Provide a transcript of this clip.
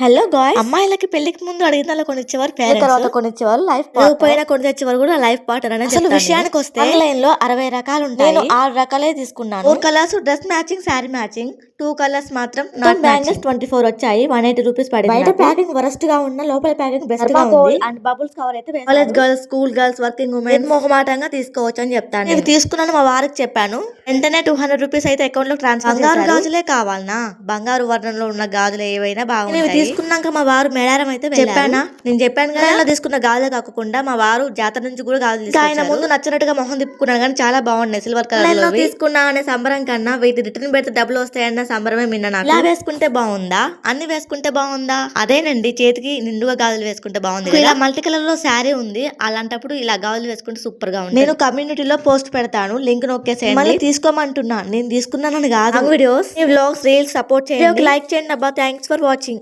Hello guys, అమ్మాయిలకి పెళ్లికి ముందు అడిగిన కొనిచ్చేవారు తర్వాత పేరెంట్స్, కొనిచ్చేవాళ్ళు లైఫ్ పోయినా కొని తెచ్చేవారు కూడా లైఫ్ పార్ట్నర్ అనే అసలు విషయానికి వస్తే ఆన్లైన్ లో 60 రకాలు నేను ఉంటాయి. 6 రకాలే తీసుకున్నాను. 4 colours dress matching, sari matching, 2 colours మాత్రం నాట్ బ్యాంగిల్స్ మ్యాచింగ్. 24 వచ్చాయి. 180 రూపీస్ పడింది. బయట నాకు. ప్యాకింగ్ వరస్ట్ గా ఉన్న లోపల ప్యాకింగ్ బెస్ట్ గా థర్మాకోల్ ఉంది. అండ్ బబుల్స్ కవర్ అయితే college girls, school girls, working women మొహమాటంగా తీసుకోవచ్చు అని చెప్తాను. ఇవి తీసుకున్నాను, మా వారికి చెప్పాను. వెంటనే 200 రూపీస్ అయితే అకౌంట్ లో ట్రాన్స్ఫర్ బంగారు గాజులే కావాలనా? బంగారు వర్ణంలో ఉన్న గాజులు ఏవైనా బాగుంటాయి. తీసుకున్నాక మా వారు మేడారం అయితే చెప్పానా, నేను చెప్పాను కదా, ఇలా తీసుకున్న గాజులు కాకుండా మా వారు జాతర నుంచి కూడా గాజులు ఆయన ముందు నచ్చినట్టుగా మొహం తిప్పుకున్నాను కానీ చాలా బాగున్నాయి. సిల్వర్ కలర్ లో తీసుకున్నా అనే సంబరం కన్నా వీటి రిటర్న్ పెడితే డబ్బులు వస్తాయన్న సంబరమే మిన్న నాకు. ఇలా వేసుకుంటే బాగుందా, అన్ని వేసుకుంటే బాగుందా? అదేనండి, చేతికి నిండుగా గాజులు వేసుకుంటే బాగుంది. ఇలా మల్టీ కలర్ లో శారీ ఉంది, అలాంటప్పుడు ఇలా గాజులు వేసుకుంటే సూపర్ గా ఉంది. నేను కమ్యూనిటీలో పోస్ట్ పెడతాను, లింక్ నొక్కేసేయండి. మళ్ళీ తీసుకోమంటున్నా, నేను తీసుకున్నానని కాదు. వీడియోస్, వ్లాగ్స్, రీల్స్ సపోర్ట్ చేయండి, లైక్ చేయండి అబ్బా. Thanks for watching.